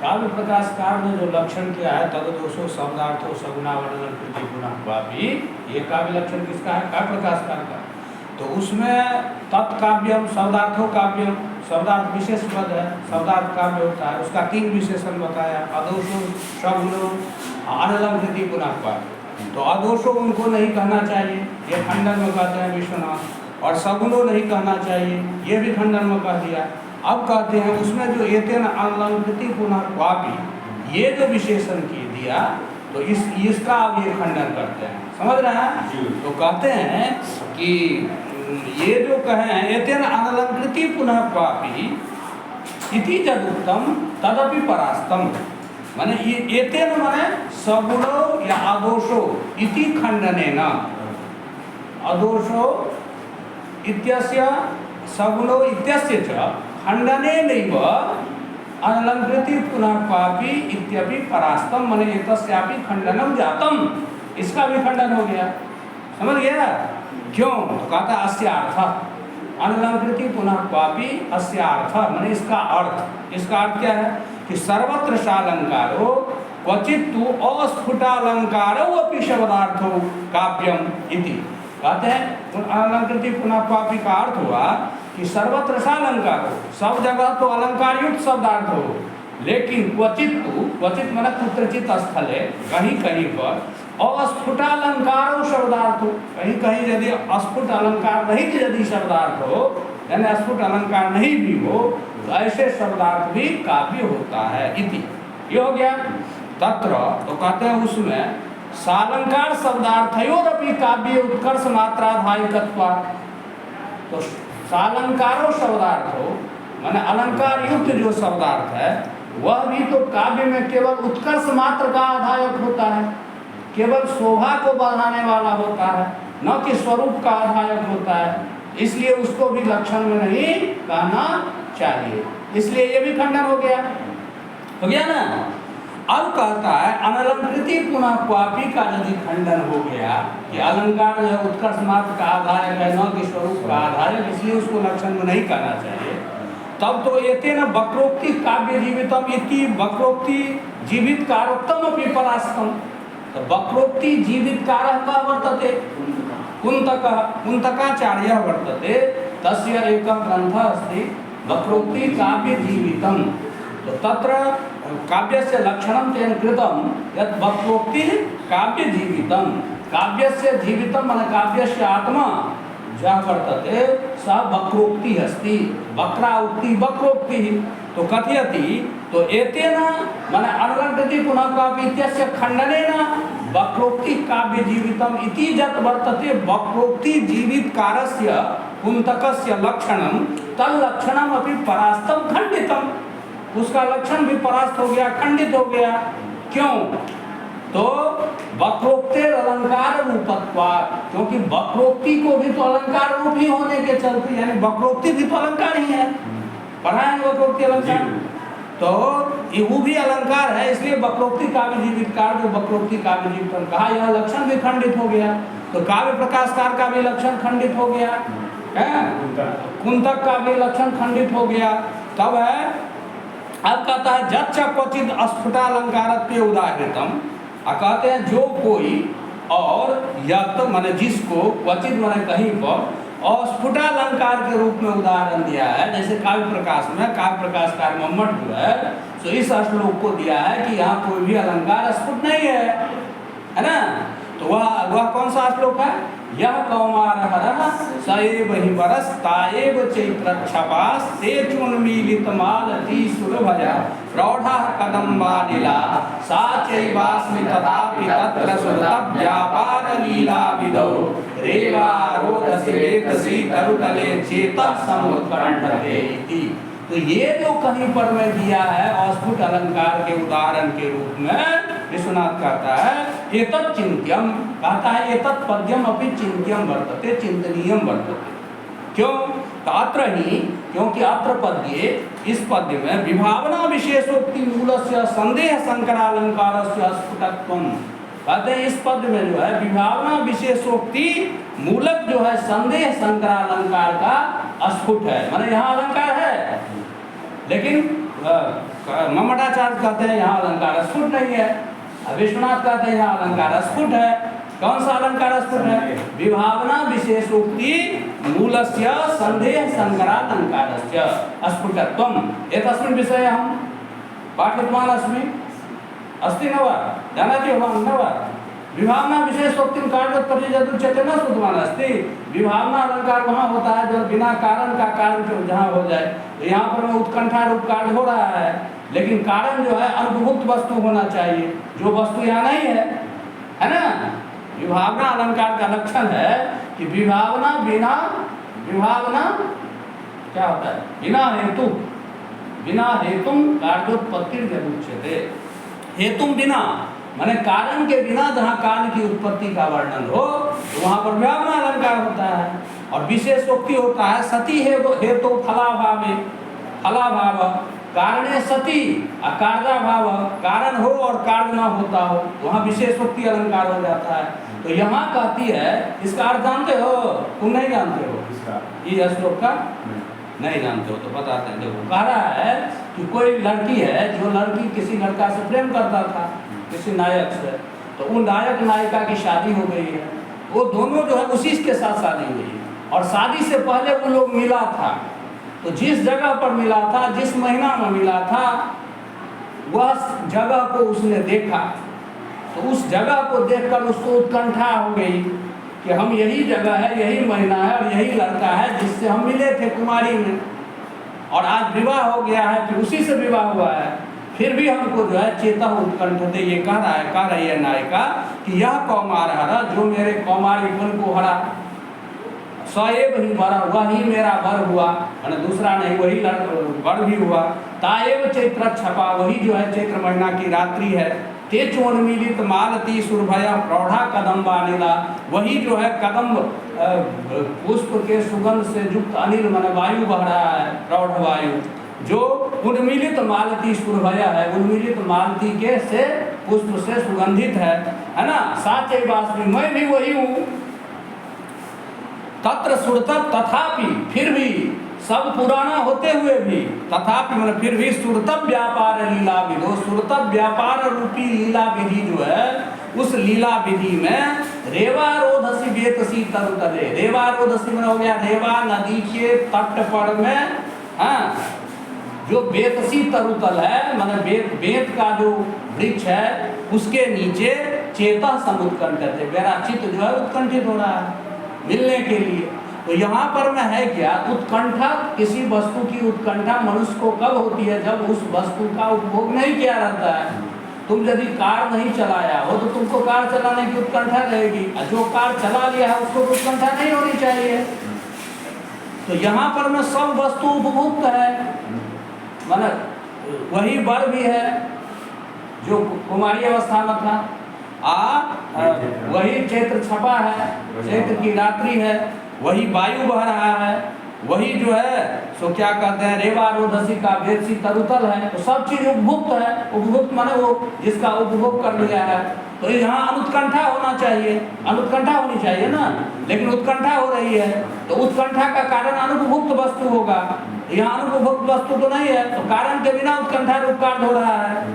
काव्य प्रकाशकार ने जो लक्षण किया है तद दोषो शब्दार्थो सगुणावर्णन कृति गुणापि, ये काव्य लक्षण किसका है? काव्य प्रकाशकार का। तो उसमें तत्काव्यम शब्दार्थो काव्यम, शब्दार्थ विशेष पद है, शब्दार्थ काव्य होता है, उसका 3 विशेषण बताया, अदोषो सगुणो अनलंकृति गुणापि। तो अदोषो उनको नहीं कहना चाहिए, ये खंडन में कहते हैं विश्वनाथ, और सगुणो नहीं कहना चाहिए, ये भी खंडन में कह दिया। अब कहते हैं उसमें जो एतेन अलंकृति पुनः, ये जो विशेषण की दिया तो इसका अब ये खंडन करते हैं, समझ रहे हैं? तो कहते हैं कि ये जो कहें एतेन अलंकृति पुनः क्वापि इति जद उत्तम तदपि परास्तम, माने ये एतेन माने सगुणो या आदोषो इति खंडनेन, आदोषो इत्यस्य सगुणो इत्यस्य च खंडनेनैव अलंकृति पुनः क्वापि इत्यपि परास्तम, माने एतस्यापि खंडनम जातम, इसका भी खंडन हो गया, समझ गया? क्यों? तो कहता अस्यार्थ अलंकृति पुनः क्वापि अस्यार्थ, माने इसका अर्थ, इसका अर्थ क्या है कि सर्वत्र सालंकारो क्वचित तु अस्फुटालंकारो अपि शब्दार्थो काव्यम इति। कहते हैं अलंकृति पुनः क्वापि का अर्थ हुआ कि सर्वत्र सालंकार हो, सब जगह तो अलंकार युक्त शब्दार्थ हो, लेकिन क्वचित माने कुत्रचित स्थले, कहीं कहीं पर अस्फुटालंकारो शब्दार्थ हो, कहीं कहीं यदि अस्फुट अलंकार रहित यदि शब्दार्थ हो, यानी अस्फुट अलंकार नहीं भी हो, तो ऐसे शब्दार्थ भी काव्य होता है इति। ये हो गया तत्र। तो कहते हैं उसमें सालंकार शब्दार्थयोरपि काव्य उत्कर्ष मात्राधायकत्वात्, तो सालंकारो शब्दार्थ हो माने अलंकार युक्त जो शब्दार्थ है वह भी तो काव्य में केवल उत्कर्ष मात्र का आधायक होता है, केवल शोभा को बढ़ाने वाला होता है, न कि स्वरूप का आधायक होता है, इसलिए उसको भी लक्षण में नहीं कहना चाहिए, इसलिए ये भी खंडन हो गया ना। अब कहता है अनलंकृति पुनः क्वापि का यदि खंडन हो गया कि अलंकार जो उत्कर्ष मात्र का आधारक है, न कि स्वरूप का आधारक, इसलिए उसको लक्षण में नहीं कहना चाहिए, तब तो एतेन वक्रोक्ति काव्य जीवितम इति वक्रोक्ति जीवित कारकत्वम अपि परास्तम। तो वक्रोक्ति जीवित कारक का वर्तते कुंतकाचार्य वर्तते, तस्य एकः ग्रंथः अस्ति वक्रोक्ति काव्य जीवितम। तो तत्र काव्यस्य लक्षणं तेन कृतं यत् वक्रोक्ति काव्य जीवितम, काव्यस्य जीवितम माने काव्यस्य आत्मा जह वर्तते स वक्रोक्ति अस्ति, वक्रा उक्ति वक्रोक्ति। तो कथयति तो एतेन माने अलंकृति पुनः काव्य इत्यस्य खंडनेन वक्रोक्ति काव्य जीवितम इति यत् वर्तते वक्रोक्ति जीवित कारस्य कुंतकस्य लक्षणं तल्लक्षणम् अपि परास्तम खंडितम, उसका लक्षण भी परास्त हो गया, खंडित हो गया। क्यों? तो वक्रोक्ति अलंकार रूपत्वात्, क्योंकि वक्रोक्ति को भी तो अलंकार रूप ही होने के चलते, यानी वक्रोक्ति भी तो अलंकार ही है, पढ़ाएंगे वक्रोक्ति अलंकार, तो वो भी अलंकार है, इसलिए वक्रोक्ति काव्य जीवितकार जो वक्रोक्ति काव्य जीवित कहा, यह लक्षण भी खंडित हो गया। तो काव्य प्रकाशकार का भी लक्षण खंडित हो गया है, कुंतक का भी लक्षण खंडित हो गया। तब है अब कहता है जच्च क्वचित अस्फुटालंकारत्वे उदाहृतम, कहते हैं जो कोई और यत् माने जिसको, क्वचित माने कहीं पर अस्फुटालंकार के रूप में उदाहरण दिया है, जैसे काव्य प्रकाश में काव्य प्रकाशकार मम्मट जो है तो इस श्लोक को दिया है कि यहाँ कोई भी अलंकार स्फुट नहीं है ना। तो वह कौन सा श्लोक है? यह कौमारहरः स एव हि वरस्ताएव चैत्रक्षपास् ते चूर्मीलितमालती सुरभजा प्रौढः कदम्बानिला सा चैवास्मि तथापि तत्र सुरतव्यापारलीलाविदौ रेवारोदसी वेतसी तरुतले चेतः समुत्कण्ठते इति। तो ये जो कहीं पर में दिया है अस्फुट अलंकार के उदाहरण के रूप में विश्वनाथ कहता है एतत् चिंत्यम, कहता है एतत् पद्यम अपि चिंत्यम वर्तते, चिंतनीयम वर्तते। क्यों? तो अत्र ही, क्योंकि अत्र पद्ये, इस पद्य में विभावना विशेषोक्ति मूलस्य संदेह संकरालंकारस्य अस्फुटत्वम, कहते हैं इस पद्य में जो है विभावना विशेषोक्ति मूलक जो है संदेह संकरालंकार का अस्फुट है, माने यहाँ अलंकार है लेकिन ममताचार्य कहते हैं यहाँ अलंकार स्फुट नहीं है, विश्वनाथ कहते हैं यहाँ अलंकार स्फुट है। कौन सा अलंकार स्फुट है? विभावना विशेषोक्ति मूलस्य संदेह संकरालंकारस्य स्फुटत्वम एतस्मिन् विषये हम पाठितवान् अस्मि अस्ति न वा? जानाति भवान् न वा? विभावना विशेषोक्तिं कार्योत्पत्ति यदुच्यते न श्रुतवान् अस्ति। विभावना अलंकार वहाँ होता है जो बिना कारण का कारण जहाँ हो जाए। तो यहाँ पर में उत्कंठा रूप कार्य हो रहा है, लेकिन कारण जो है अनुभुक्त वस्तु होना चाहिए, जो वस्तु यहाँ नहीं है ना। विभावना अलंकार का लक्षण है कि विभावना बिना, विभावना क्या होता है? बिना हेतु, बिना हेतुम कार्योत्पत्ति यदुच्यते। हेतुम बिना माने कारण के बिना जहाँ कारण की उत्पत्ति का वर्णन हो तो वहाँ पर विभावना अलंकार होता है। और विशेषोक्ति होता है सती हेतु फलाभावे, फलाभाव कारणे सती अकार्याभाव, कारण हो और कार्य ना होता हो, वहाँ विशेषोक्ति अलंकार हो जाता है। तो यहाँ कहती है, इसका अर्थ जानते हो? तुम नहीं जानते हो इसका, ये श्लोक का नहीं जानते हो तो बताते हैं। देखो कह रहा है कि कोई लड़की है, जो लड़की किसी लड़का से प्रेम करता था, किसी नायक से, तो उन नायक नायिका की शादी हो गई है। वो दोनों जो है उसी के साथ शादी हुई है, और शादी से पहले वो लोग मिला था। तो जिस जगह पर मिला था, जिस महीना में मिला था, वह जगह को उसने देखा। तो उस जगह को देखकर उसको उत्कंठा हो गई कि हम यही जगह है, यही महीना है और यही लड़का है जिससे हम मिले थे कुमारी में, और आज विवाह हो गया है, फिर उसी से विवाह हुआ है। फिर भी हमको जो है चेता उत्कंठ थे। ये कह रही है नायिका कि यह कौमार हरा, जो मेरे कौमारीपन को हरा, स्वयं ही वर, वही मेरा वर हुआ, मैंने दूसरा नहीं, वही वर भी हुआ। ताएव चैत्र छपा, वही जो है चैत्र महीना की रात्रि है। ते चोन्मीलित मालती सुरभया प्रौढ़ा कदम्बा नीला, वही जो है कदम्ब पुष्प के सुगंध से युक्त अनिल मन वायु बह रहा है, प्रौढ़ वायु, जो उन्मीलित मालती सुरभया है, उन्मीलित मालती के से पुष्प से सुगंधित है ना। साचे वास्मी, मैं भी वही हूँ। तत्र सुरतब, तथापि फिर भी, सब पुराना होते हुए भी, तथापि मतलब फिर भी, सुरतब व्यापार लीला विधो, सुरतब व्यापार रूपी लीला विधि जो है, उस लीला विधि में रेवारोधसी बेतसी तरुतले, रेवारोधसी में हो गया रेवा नदी के तट पर में, हाँ, जो बेतसी तरुतल है, मतलब बेत का जो वृक्ष है उसके नीचे चेता समुत्कंठित, मेरा चित्त जो है उत्कंठित हो रहा है मिलने के लिए। तो यहाँ पर में है क्या? उत्कंठा, किसी वस्तु की उत्कंठा मनुष्य को कब होती है? जब उस वस्तु का उपभोग नहीं किया रहता है। तुम यदि कार नहीं चलाया हो तो तुमको कार चलाने की उत्कंठा रहेगी, जो कार चला लिया है उसको उत्कंठा नहीं होनी चाहिए। तो यहाँ पर में सब वस्तु उपभुक्त है, मतलब वही वर भी है जो कुमारी अवस्था में था, वही चैत्र छपा है, चैत्र की रात्रि है, वही वायु बह रहा है, वही जो है सो क्या कहते हैं रेवारोधसी का वेदसी तरुतल है। तो सब चीज उपभुक्त है। उपभुक्त माने वो जिसका उपभोग कर लिया है। तो यहाँ अनुत्कंठा होना चाहिए, अनुत्कंठा होनी चाहिए ना, लेकिन उत्कंठा हो रही है। तो उत्कंठा का कारण अनुपभुक्त वस्तु होगा, यहाँ अनुपभुक्त वस्तु तो नहीं है, तो कारण के बिना उत्कंठा रूप कार्य हो रहा है,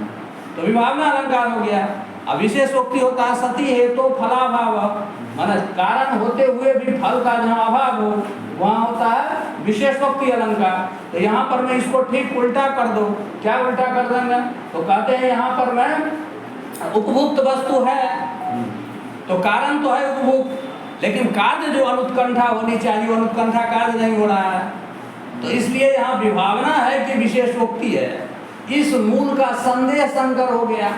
तो विभावना अलंकार हो गया। अब विशेषोक्ति होता है सती हेतु तो फलाभाव, माने कारण होते हुए भी फल का जहाँ अभाव हो वहाँ होता है विशेषोक्ति अलंकार। तो यहाँ पर मैं इसको ठीक उल्टा कर दो, क्या उल्टा कर देंगे? तो कहते हैं यहाँ पर मैं उपभुक्त वस्तु है, तो कारण तो है उपभुक्त, लेकिन कार्य जो अनुत्कंठा होनी चाहिए अनुत्कंठा कार्य नहीं हो रहा है। तो इसलिए यहाँ विभावना है कि विशेषोक्ति है। इस मूल का संदेह संकर हो गया,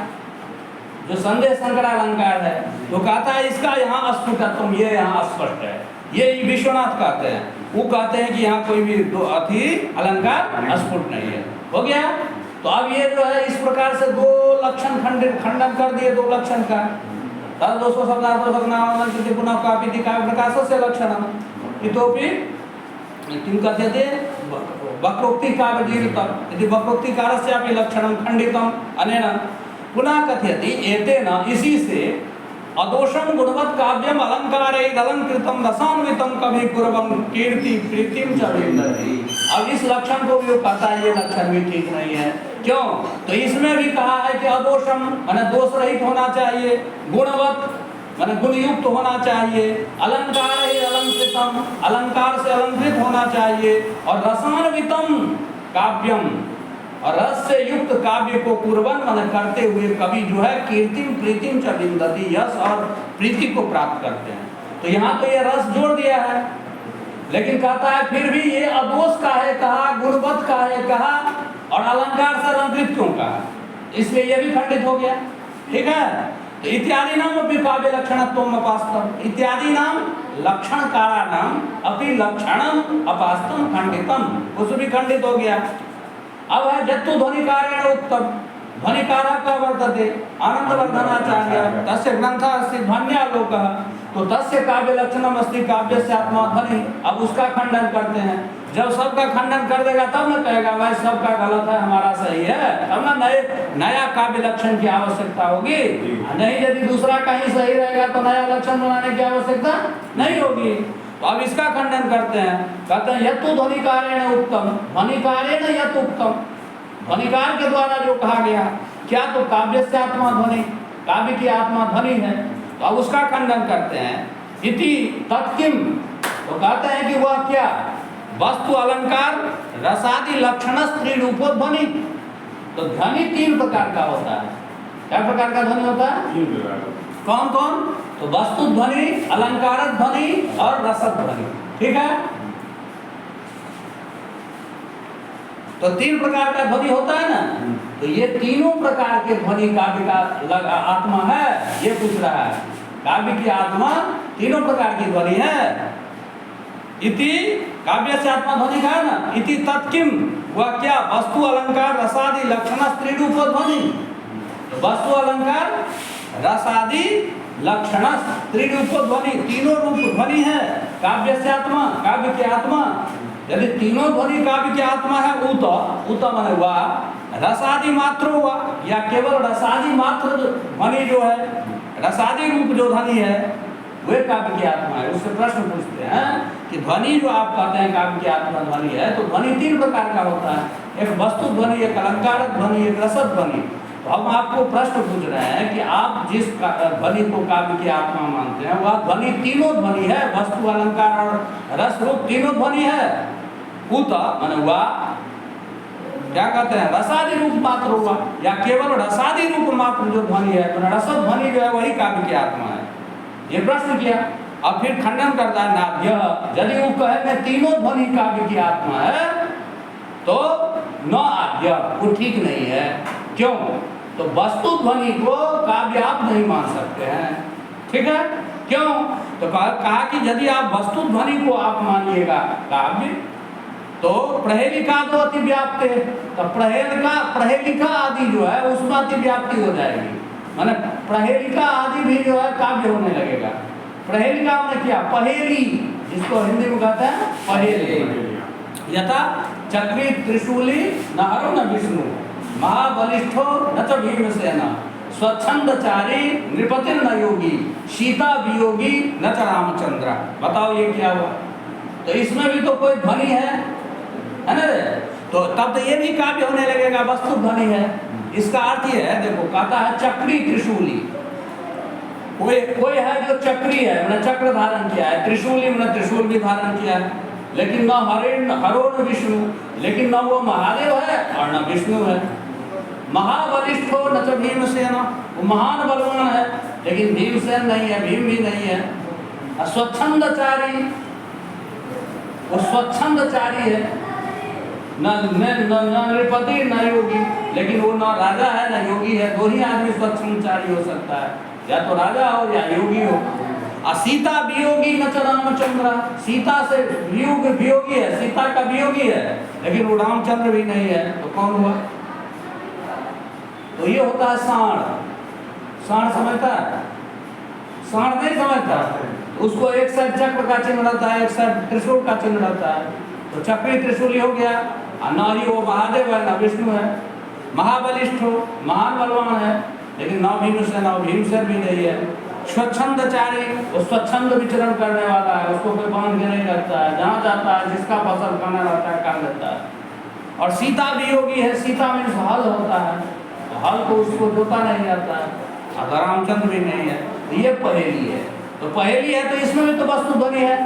जो संदेह संकर अलंकार है। तो कहता है इसका यहाँ स्फुटत्व, ये यहाँ स्पष्ट है। ये विश्वनाथ कहते हैं, वो कहते हैं कि यहाँ कोई भी दो अति अलंकार स्फुट नहीं है। हो गया। तो अब ये जो है इस प्रकार से दो लक्षण खंडन कर दिए, दो लक्षण का दोषो शब्दार्थो पुनः कापि प्रकाश से लक्षण इतोपि किं कथ्यते वक्रोक्ति काव्यजीवितम् यदि वक्रोक्ति कारस्यापि लक्षणं खंडितम् अनेन पुनः कथ्यते एतेन इसी से अदोषं गुणवत् काव्यम अलंकारैरलंकृतं रसान्वितं कवि कुर्वन् कीर्ति प्रीतिं च विन्दति। अब इस लक्षण को भी कहता है ये लक्षण भी ठीक नहीं है। क्यों? तो इसमें भी कहा है कि अदोषम माने दोष रहित होना चाहिए, गुणवत माने गुण युक्त होना चाहिए, अलंकार ही अलंकृतम अलंकार से अलंकृत होना चाहिए, और रसान्वितम काव्यम और रस से युक्त काव्य को कुर्बन माने करते हुए कवि जो है कीर्तिम प्रीतिम च विन्दति, यश और प्रीति को प्राप्त करते हैं। तो यहाँ तो ये रस जोड़ दिया है, लेकिन कहता है फिर भी ये अदोष का है कहा, गुणवत का है कहा, और अलंकार से अलंकृत क्यों कहा, इसलिए ये भी खंडित हो गया। ठीक है, तो इत्यादि नाम अपनी काव्य लक्षणत्वम अपास्तम, इत्यादि नाम लक्षण कारा नाम अपनी लक्षणम अपास्तम खंडितम, उस भी खंडित हो गया। अब है जत्तु ध्वनिकारेण उत्तम, ध्वनिकारा का वर्तते आनंदवर्धनाचार्य तस्य ग्रंथः अस्ति ध्वन्यालोकः, तो तस्य काव्य लक्षणम अस्ति काव्यस्य आत्मा ध्वनि। अब उसका खंडन करते हैं, जब सबका खंडन कर देगा तब न कहेगा भाई सबका गलत है हमारा सही है, तब ना नया काव्य लक्षण की आवश्यकता होगी, नहीं यदि दूसरा कहीं सही रहेगा तो नया लक्षण बनाने की आवश्यकता नहीं होगी। तो अब इसका खंडन करते हैं, कहते हैं यत्तु ध्वनिकारेण उत्तम, ध्वनिकारेण यत् उत्तम, ध्वनिकार के द्वारा जो कहा गया क्या, तो काव्य से आत्मा ध्वनि, काव्य की आत्मा ध्वनि है। तो अब उसका खंडन करते हैं, इति तत्किम, तो कहते हैं कि वह क्या, वस्तु अलंकार रसादि लक्षण स्त्री रूपो ध्वनि। तो ध्वनि तीन प्रकार का होता है, क्या प्रकार का ध्वनि होता है, कौन कौन, तो वस्तु ध्वनि, अलंकार ध्वनि और रसद ध्वनि। ठीक है, तो तीन प्रकार का ध्वनि होता है ना, तो ये तीनों प्रकार के ध्वनि काव्य का आत्मा है, ये पूछ रहा है, काव्य की आत्मा तीनों प्रकार की ध्वनि है। इति काव्य से आत्मा ध्वनि का है ना, इति तत्किम, वह क्या, वस्तु अलंकार रसादि लक्षण स्त्री रूप ध्वनि। तो वस्तु अलंकार रसादि लक्षण स्त्री रूप ध्वनि, तीनों रूप ध्वनि है काव्य से आत्मा, काव्य की आत्मा। यदि तीनों ध्वनि काव्य की आत्मा है, उत माने हुआ रसादि मात्र हुआ, या केवल रसादि मात्र ध्वनि जो है, रसादि रूप जो ध्वनि है वे काव्य की आत्मा है। उससे प्रश्न पूछते हैं कि ध्वनि जो आप कहते हैं काव्य की आत्मा ध्वनि है, तो ध्वनि तीन प्रकार का होता है, एक वस्तु ध्वनि, एक अलंकार ध्वनि, एक रसद ध्वनि। तो हम आपको प्रश्न पूछ रहे हैं कि आप जिस ध्वनि को काव्य की आत्मा मानते हैं वह ध्वनि तीनों ध्वनि है, वस्तु अलंकार और रस रूप तीनों ध्वनि है। उत माने हुआ क्या कहते हैं, रसादि रूप मात्र हुआ, या केवल रसादि रूप मात्र जो ध्वनि है, तो रसद ध्वनि जो है वही काव्य की आत्मा है। ये प्रश्न किया, अब फिर खंडन करता है नाभ्य, यदि वो कहे तीनों ध्वनि काव्य की आत्मा है तो न आभ्य, वो ठीक नहीं है। क्यों, तो वस्तु ध्वनि को काव्य आप नहीं मान सकते हैं। ठीक है, क्यों, तो कहा कि यदि आप वस्तु ध्वनि को आप मानिएगा काव्य, तो प्रहेलिका तो अतिव्याप्त है, तो प्रहेलिका आदि जो है उसमें अतिव्याप्ति हो जाएगी, माने प्रहेलिका आदि भी जो है काव्य होने लगेगा। प्रहेलिका में क्या, पहेली, जिसको हिंदी में कहते हैं पहेली। यथा चक्री त्रिशूली न हरो न विष्णु, महाबलिष्ठो न च भीमसेन, स्वच्छंदचारी नृपतिर न योगी, सीता वियोगी न च रामचंद्र। बताओ ये क्या हुआ, तो इसमें भी तो कोई ध्वनि है ना रे, तो तब तो ये भी काव्य होने लगेगा, वस्तु ध्वनि है। इसका अर्थ ये है, देखो कहता है चक्री त्रिशूली, कोई है जो चक्री है, मैंने चक्र धारण किया है, त्रिशूली मैंने त्रिशूल भी धारण किया है, लेकिन न हरो न विष्णु, लेकिन न वो महादेव है और न विष्णु है। महाबलिष्ठो न च भीमसेन, वो महान बलवान है, लेकिन भीमसेन नहीं है, भीम भी नहीं है। स्वच्छंदचारी, वो स्वच्छंदचारी है, न नृपति न योगी, लेकिन वो न राजा है न योगी है। दो ही आदमी स्वच्छंदचारी हो सकता है, या तो राजा हो या योगी हो। सीता वियोगी न च रामचंद्र, सीता से वियोगी है, सीता का वियोगी है, लेकिन वो रामचंद्र भी नहीं है, तो कौन हुआ, तो ये होता है साण। साण समझता है, साण नहीं समझता, उसको एक साइड चक्र का चिन्ह रहता है, एक साइड त्रिशूल का चिन्ह रहता है, तो चक्री त्रिशूली हो गया। न ही वो महादेव है न विष्णु है। महाबलिष्ठ हो, महान बलवान है, लेकिन न भीमसेन, न भीमसेन भी नहीं है। स्वच्छंदचारी, वो स्वच्छंद विचरण करने वाला है, उसको कोई बांध के नहीं रखता है, जहाँ जाता है जिसका फसल करना रहता है कर देता है। और सीता वियोगी है, सीता में हल होता है, तो हल को उसको जोता नहीं आता है, अगर रामचंद्र भी नहीं है, तो ये पहेली है। तो पहेली है तो इसमें भी तो वस्तु ध्वनि है,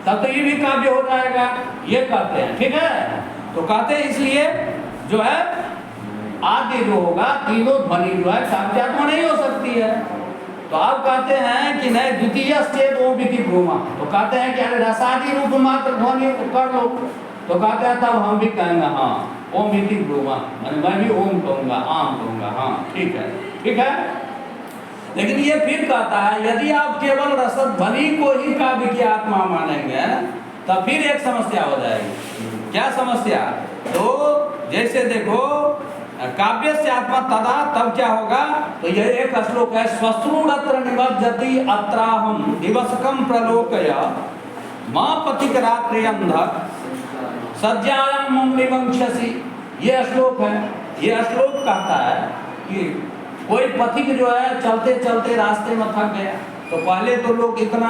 तब तो ये भी काव्य हो जाएगा, ये कहते हैं। ठीक है, तो कहते हैं इसलिए जो है आदि जो होगा, तीनों ध्वनि जो है काव्यात्मा नहीं हो सकती है। तो आप कहते हैं कि नहीं द्वितीय चेत ओम इति ब्रूमा, तो कहते हैं कि अरे रसादि रूप मात्र ध्वनि कर लो, तो कहते हैं तब हम भी कहेंगे हाँ ओम इति ब्रूमा, मैं भी ओम कहूँगा, आम कहूँगा, हाँ ठीक है, ठीक है। लेकिन ये फिर कहता है यदि आप केवल रसद ध्वनि को ही काव्य की आत्मा मानेंगे तब फिर एक समस्या हो जाएगी। क्या समस्या? तो जैसे देखो काव्य से आत्मा तदा, तब क्या होगा? तो यह एक श्लोक है, स्वश्रूणत्र निमज्जति अत्राहम दिवसकम प्रलोकय मां पथिक रात्रि अंधक सज्जायां मम निवंक्षसि। ये श्लोक है। ये श्लोक कहता है कि कोई पथिक जो है चलते चलते रास्ते में थक गया, तो पहले तो लोग इतना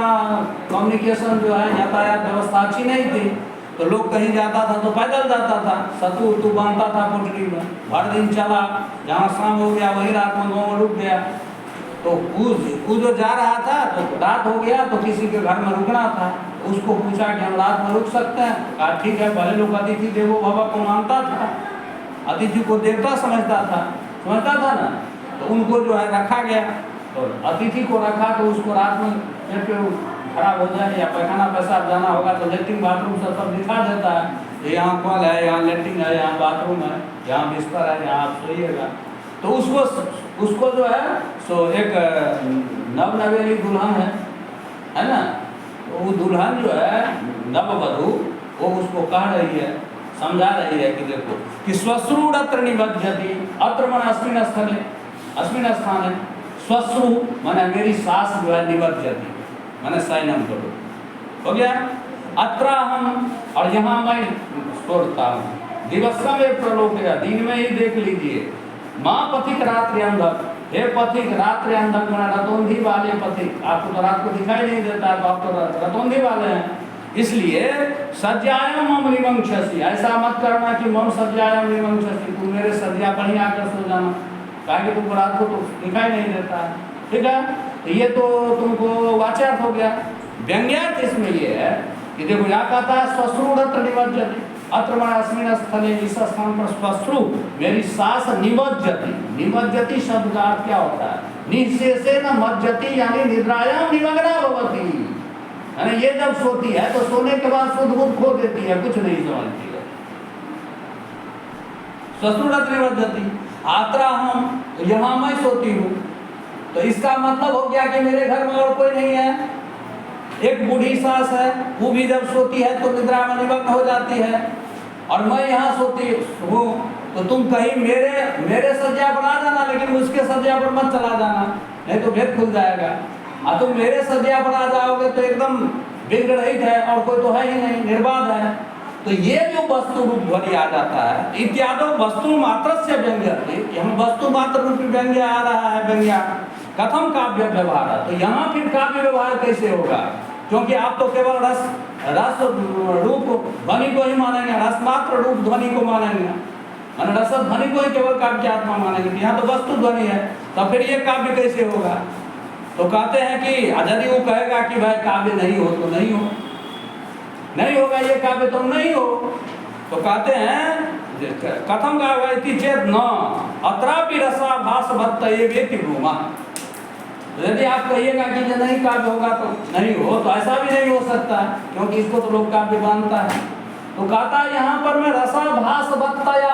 कम्युनिकेशन जो है यातायात व्यवस्था अच्छी नहीं थी, तो लोग कहीं जाता था तो पैदल जाता था, सतु उतु बांधता था पोटली में, भर दिन चला, जहाँ शाम हो गया वही रात में गाँव में रुक गया। तो कूद जो जा रहा था तो रात हो गया तो किसी के घर में रुकना था, उसको पूछा कि हम रात में रुक सकते हैं? कहा ठीक है। पहले लोग अतिथि देवो भव को मानता था, अतिथि को देवता समझता था ना, तो उनको जो है रखा गया। तो अतिथि को रखा तो उसको रात में पेट खराब हो जाए या पैखाना पेशाब जाना होगा तो लेटरिन बाथरूम सब दिखा देता है, यहाँ कल है, यहाँ लेटरिन है, यहाँ बाथरूम है, यहाँ बिस्तर है, यहाँ आप सोइएगा। तो उसको जो है सो एक नवेली दुल्हन है ना, तो वो दुल्हन जो है नववधू, वो उसको कह रही है, समझा रही है कि देखो कि स्वश्रूणत्र निबध्यति, अत्र मन अस्मिन स्थले, अस्मिन स्थान है, स्वश्रु माने मेरी सास जो है निबध्यति माने शयनम करो, हो गया। अत्र हम, और यहाँ मैं सोचता हूँ, दिवस का में प्रलोक है, दिन में ही देख लीजिए। माँ पथिक रात्रि अंधक, हे पथिक रात्रि अंधक माने रतौंधी वाले पथिक, आपको तो रात को दिखाई नहीं देता है, तो आप तो रतौंधी वाले हैं, इसलिए सज्जायाम मम निवंक्षसि, ऐसा मत करना कि मम सज्जायाम निवंक्षसि, तुम मेरे सज्जा पर ही आकर सो जाना, ताकि तुमको रात को तो दिखाई नहीं देता है। ठीक है, तो ये तो तुमको वाच्यार्थ हो गया। व्यंग्यार्थ इसमें ये है कि देखो यहाँ कहता है स्वश्रूणत्र निमज्जति, अत्र मन अस्मिन स्थले, इस स्थान पर स्वश्रु मेरी सास निमज्जति। निमज्जति शब्द का अर्थ क्या होता है? निःशेषेण मज्जति, यानी निद्रायाम निमग्ना भवति, यानी ये जब सोती है तो सोने के बाद शुद्ध बुद्ध खो देती है, कुछ नहीं समझती है। स्वश्रूणत्र निमज्जति आत्रा हम, यहाँ मैं सोती हूँ, तो इसका मतलब हो गया कि मेरे घर में और कोई नहीं है। एक बूढ़ी सास है, वो भी जब सोती है तो निद्रा में निमग्न हो जाती है, और मैं यहाँ सोती हूँ, तो तुम कहीं मेरे सज्जा पर आ जाना, लेकिन उसके सज्जा पर मत चला जाना, नहीं तो भेद खुल जाएगा। और तुम मेरे सज्जा पर आ जाओगे तो एकदम बिगड़ित है और कोई तो है ही नहीं, निर्बाध है। तो ये जो वस्तु रूप ध्वनि आ जाता है, इत्यादि वस्तु मात्र से व्यंग्य, हम वस्तु मात्र रूप व्यंग्य आ रहा है, व्यंग्य कथम काव्य व्यवहार है। तो यहाँ फिर काव्य व्यवहार कैसे होगा? क्योंकि आप तो केवल रस रूप ध्वनि को ही मानेंगे, रस मात्र रूप ध्वनि को मानेंगे, माने रस ध्वनि को ही केवल काव्य आत्मा मानेंगे। यहाँ तो वस्तु ध्वनि है, तो फिर ये काव्य कैसे होगा? तो कहते हैं कि यदि वो कहेगा कि भाई काव्य नहीं हो तो नहीं हो, नहीं होगा ये काव्य तो नहीं हो, तो कहते हैं कथम गावति चेत न अत्रापि रसाभास भत्तये वेति ब्रूमा। यदि आप कहिएगा कि ये नहीं काव्य होगा तो नहीं हो, तो ऐसा भी नहीं हो सकता है, क्योंकि इसको तो लोग काव्य मानता है। तो कहता है यहाँ पर मैं रसाभास भत्तया,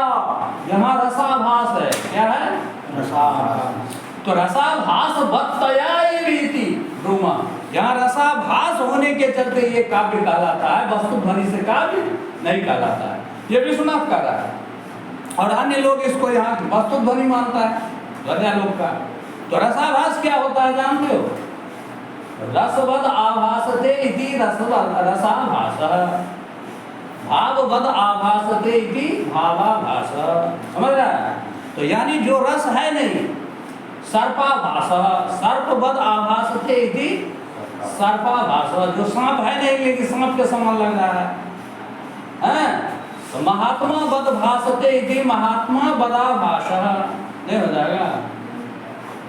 यहाँ रसाभास है, क्या है? रसाभास। तो रसाभास भत्तया ये रीति ब्रूमा, यहाँ रसाभास होने के चलते ये काव्य कहलाता है, वस्तु ध्वनि से काव्य नहीं कहलाता है। ये विश्वनाथ कह रहा है, और अन्य लोग इसको यहाँ वस्तु ध्वनि मानता है, ध्वनिया लोग का। तो रसाभास क्या होता है जानते हो? रसवद आभासते इति रसाभास, भाववद आभासते इति भावाभास, समझ रहा है? तो यानी जो रस है नहीं, सर्पाभास, सर्पवद आभासते इति सर्पाभास, जो सांप है नहीं लेकिन सांप के समान लग रहा है, तो महात्मा बद भासते इति महात्मा बदा भाषः नहीं हो जाएगा।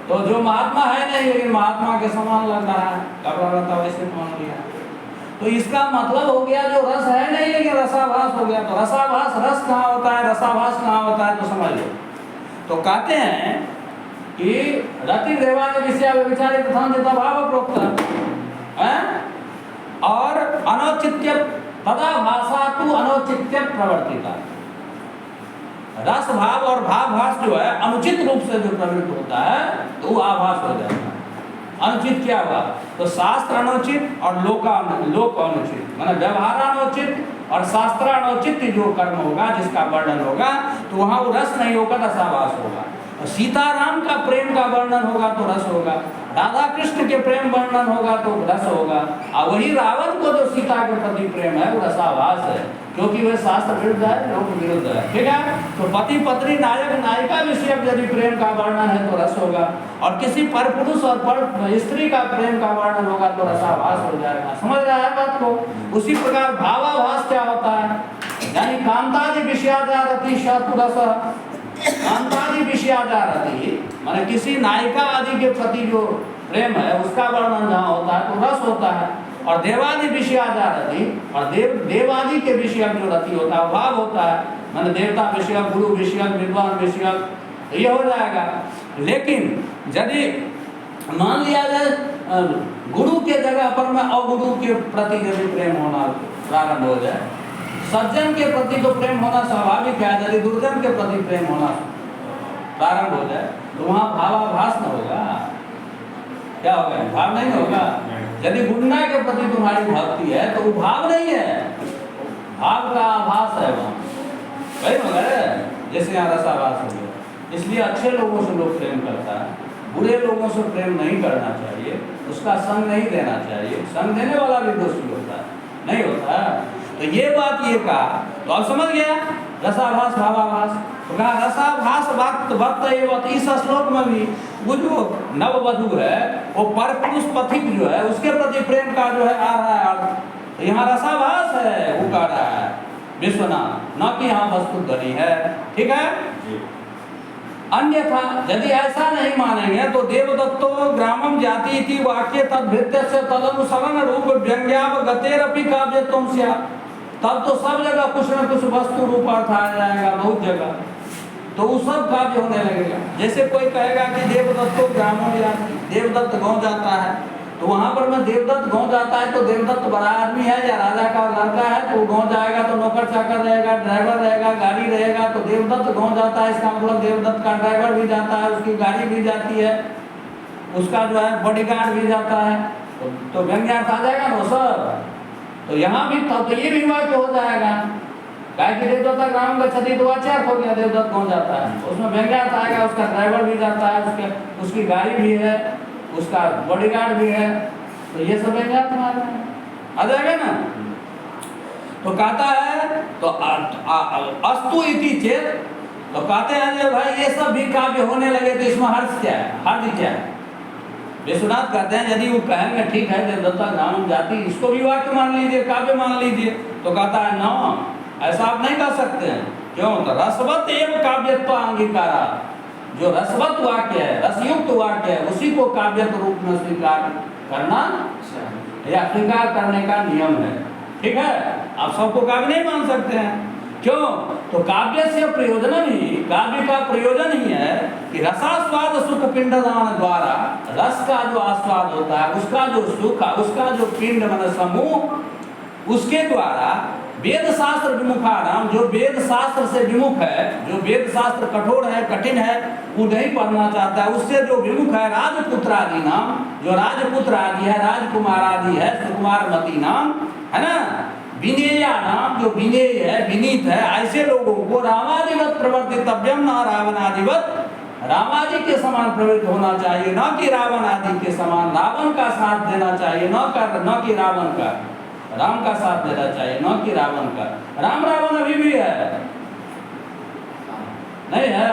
तो जो महात्मा है नहीं लेकिन महात्मा के समान लग रहा है, कपड़ा रहता वैसे मान लिया, तो इसका मतलब हो गया जो रस है नहीं लेकिन रसाभास हो गया। तो रसाभास रस कहाँ होता है, रसाभास कहाँ होता है, तो समझ लो। तो कहते हैं कि रति देवान विषय विचारित तथा भाव प्रोक्त है और अनौचित्य तदा भाषा तु अनौचित्य प्रवर्तिता। रस भाव और भाव भास जो है अनुचित रूप से जो प्रवृत्त होता है तो वो आभास हो जाता है। अनुचित क्या हुआ, तो शास्त्र अनुचित और लोक अनुचित, माने व्यवहार अनुचित और शास्त्र अनुचित जो कर्म होगा जिसका वर्णन होगा तो वहाँ वो रस नहीं होगा, रसाभास होगा। सीताराम का प्रेम का वर्णन होगा तो रस होगा, राधा कृष्ण के प्रेम वर्णन होगा तो रस होगा, और वही रावण को जो सीता के प्रति प्रेम है वो रसाभास है, क्योंकि वह शास्त्र विरुद्ध है, लोक विरुद्ध है। ठीक है, तो पति पत्नी नायक नायिका विषय यदि प्रेम का वर्णन है तो रस होगा, और किसी पर पुरुष और पर स्त्री का प्रेम का वर्णन होगा तो रसाभास हो जाएगा। समझ रहा है बात को। उसी प्रकार भावाभास क्या होता है, यानी कांतादि विषयाजारति शतुरस, कांतादि विषयाजारति माने किसी नायिका आदि के प्रति जो प्रेम है उसका वर्णन जहाँ होता है तो रस होता है, और देवादि विषयाजारति और देवादि के विषय जो रति होता है भाव होता है, माने देवता विषय, गुरु विषय, विद्वान विषय, ये हो जाएगा। लेकिन यदि मान लिया जाए गुरु के जगह पर में अगुरु के प्रति यदि प्रेम होना प्रारंभ हो जाए, सज्जन के प्रति तो प्रेम होना स्वाभाविक है, यदि दुर्जन के प्रति प्रेम होना प्रारंभ हो जाए तो वहाँ भावाभास न होगा। क्या होगा, भाव नहीं होगा। यदि गुंडा के प्रति तुम्हारी भक्ति है तो वो भाव नहीं है, भाव का आभास है वहाँ, वही मगर जैसे यहाँ रसाभास हो गया। इसलिए अच्छे लोगों से लोग प्रेम करता है, बुरे लोगों से प्रेम नहीं करना चाहिए, उसका संग नहीं देना चाहिए। संग देने वाला भी दोषी होता है, नहीं होता है। तो ये बात ये कहा, तो अब समझ गया रसाभास भावाभास। तो कहा रसाभास वक्त इस श्लोक में भी वो जो नववधु है वो पर पुरुष पथिक जो है उसके प्रति प्रेम का जो है आ रहा है, तो यहाँ रसाभास है वो कह रहा है विश्वनाथ, न कि यहाँ वस्तु धनी है। ठीक है, अन्यथा यदि ऐसा नहीं मानेंगे तो देवदत्तो ग्रामम जाति इति वाक्य तद्भित्य से तदनुसरण रूप व्यंग्यावगतेरपि काव्यत्वं स्यात्, तब तो सब जगह कुछ न कुछ वस्तु रूप अर्थ आ जाएगा, बहुत जगह, तो वो सब काव्य होने लगेगा। जैसे कोई कहेगा कि देवदत्तो ग्रामम जाति, देवदत्त गाँव जाता है, तो वहाँ पर में देवदत्त गाँव जाता है तो देवदत्त बड़ा आदमी है या राजा का लड़का है, तो वो गाँव जाएगा तो नौकर चाकर रहेगा, ड्राइवर रहेगा, गाड़ी रहेगा, तो देवदत्त गाँव जाता है इसका मतलब देवदत्त का ड्राइवर भी जाता है, उसकी गाड़ी भी जाती है, उसका जो है बॉडीगार्ड भी जाता है, तो व्यंग्यार्थ आ जाएगा ना सब। तो यहाँ भी तो ये भी वाक्य हो जाएगा, गाय की देवदत्ता ग्राम का क्षति तो वाच्यार्थ हो गया, देवदत्त गाँव जाता है, उसमें व्यंग्यार्थ आएगा, उसका ड्राइवर भी जाता है, उसकी गाड़ी भी है, उसका बॉडीगार्ड भी है, तो ये सब व्यंग्यार्थ में आ जाएगा ना। तो कहता है तो अस्तु इति चेत, तो कहते हैं जो भाई ये सब भी काव्य होने लगे तो इसमें हर्ष क्या है, हर्ष क्या है। विश्वनाथ कहते हैं यदि वो कहेंगे ठीक है देवदत्ता ग्राम जाति, इसको भी वाक्य मान लीजिए, काव्य मान लीजिए, तो कहता है न, ऐसा आप नहीं कर सकते हैं। क्यों, तो रसवत एवं काव्यत्व अंगीकारा, जो रसवत वाक्य है, रसयुक्त वाक्य है, उसी को काव्य के रूप में स्वीकार करना या स्वीकार करने का नियम है। ठीक है, आप सबको काव्य नहीं मान सकते हैं। क्यों, तो काव्य से प्रयोजन ही, काव्य का प्रयोजन ही है कि रसास्वाद सुख पिंडदान द्वारा, रस का जो आस्वाद होता है, उसका जो सुख, उसका जो पिंड मन समूह, उसके द्वारा वेद शास्त्र विमुखानाम, जो वेद शास्त्र से विमुख है, जो वेद शास्त्र कठोर है, कठिन है, वो नहीं पढ़ना चाहता है, उससे जो विमुख है, राजपुत्र आदि नाम, जो राजपुत्र आदि है, राजकुमार आदि है, सुकुमार मती नाम है ना, विनेया नाम, जो विनेय है, विनीत है, ऐसे लोगों को रामादिवत प्रवर्तितव्यम, न रावणादिवत, रामादि के समान प्रवृत्त होना चाहिए, न कि रावण आदि के समान रावण का साथ देना चाहिए, न कि रावण का, राम का साथ देना चाहिए, न कि रावण का। राम रावण अभी भी है, नहीं है?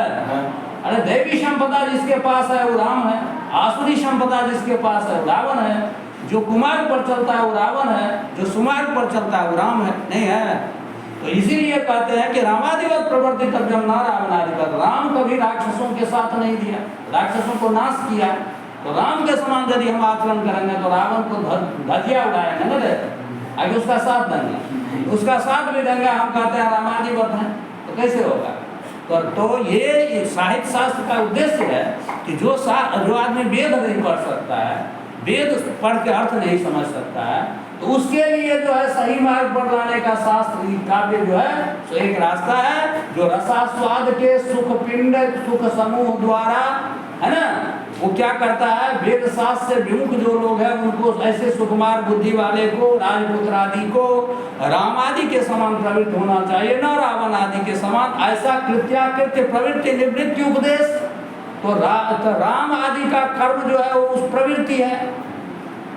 अरे दैवी संपदा जिसके पास है वो राम है, आसुरी संपदा जिसके पास है वो रावण है, जो कुमार पर चलता है वो रावण है, जो सुमार पर चलता है वो राम है, नहीं है? तो इसीलिए कहते हैं कि रामादिवत प्रवर्तित तव्यम न रावणादिवत। राम कभी राक्षसों के साथ नहीं दिया, राक्षसों को नाश किया। तो राम के समान यदि हम आचरण करेंगे तो रावण को धजिया उड़ाएंगे ना, आगे उसका साथ देंगे, उसका साथ भी देंगे, हम कहते हैं रामादिवत हैं, तो कैसे होगा? तो ये साहित्य शास्त्र का उद्देश्य है कि जो आदमी वेद नहीं पढ़ सकता है, वेद पढ़ के अर्थ नहीं समझ सकता है, तो उसके लिए जो है सही मार्ग पर लाने का शास्त्र काव्य जो है तो एक रास्ता है, जो रसास्वाद के सुख पिंड सुख समूह द्वारा, है ना, वो क्या करता है, वेद शास्त्र से विमुख जो लोग हैं उनको, ऐसे सुकुमार बुद्धि वाले को, राजपुत्र आदि को राम आदि के समान प्रवृत्त होना चाहिए, न रावण आदि के समान। ऐसा कृत्याकृत्य प्रवृत्ति निवृत्ति उपदेश, तो राम आदि का कर्म जो है वो उस प्रवृत्ति है,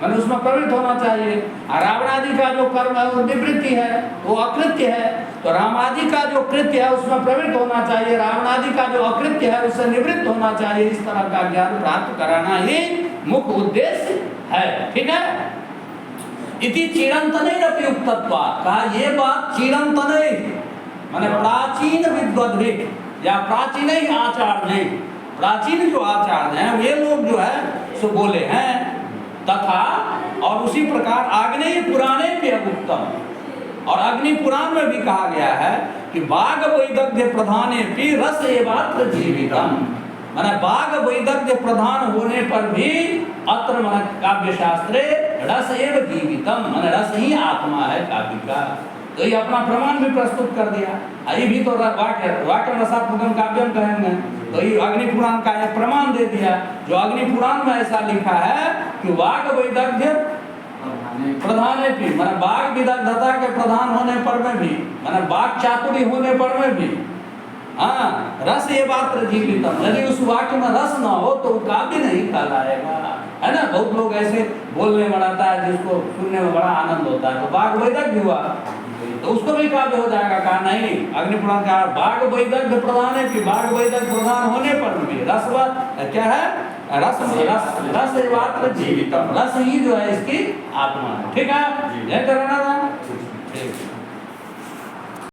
मैंने उसमें प्रवृत्त होना चाहिए। रावण आदि का जो कर्म है वो निवृत्ति है, वो अकृत्य है। तो राम आदि का जो कृत्य है उसमें प्रवृत्त होना चाहिए, रावण आदि का जो अकृत्य है उससे निवृत्त होना चाहिए। इस तरह का ज्ञान प्राप्त कराना ही मुख्य उद्देश्य है, ठीक है। इति चिरंतन उक्तत्वात्, कहा ये बात चिरंतन माने प्राचीन विद्वद्भिः या प्राचीन आचार्य, प्राचीन जो आचार्य हैं वे लोग जो है सो बोले हैं। तथा और उसी प्रकार आग्नेय पुराणे पे उत्तम, और अग्नि पुराण में भी कहा गया है कि बाघ वैदग्ध्य प्रधाने भी रस एवात्र जीवितम, माने बाघ वैदग्ध्य प्रधान होने पर भी अत्र माने काव्य शास्त्रे रस एव जीवितम, माने रस ही आत्मा है काव्य का। तो ये अपना प्रमाण भी प्रस्तुत कर दिया। ये भी तो वाक्य रसात्मकम काव्यम कहेंगे, तो ये अग्नि पुराण का एक प्रमाण दे दिया। जो अग्नि पुराण में ऐसा लिखा है कि वाग वैदग्ध्य प्रधान है भी, माने वाग विदग्धता के प्रधान होने पर में भी, माने वाग चातुरी होने पर में भी, हाँ, रस ये बात जीवितम, यदि उस वाक्य में रस ना हो तो काव्य नहीं कहलाएगा, है ना। बहुत लोग ऐसे बोलने बनाता है जिसको सुनने में बड़ा आनंद होता है, तो वाग वैदग्ध्य हुआ तो उसको भी काव्य हो जाएगा। कहा नहीं, अग्नि पुराण का बाघ वैदग्ध्य प्रधान है कि बाघ वैदग्ध्य प्रधान होने पर भी रसवत क्या है, रस रस रस एवात्र जीवितम, रस ही जो है इसकी आत्मा है, ठीक है। जय करना ठीक।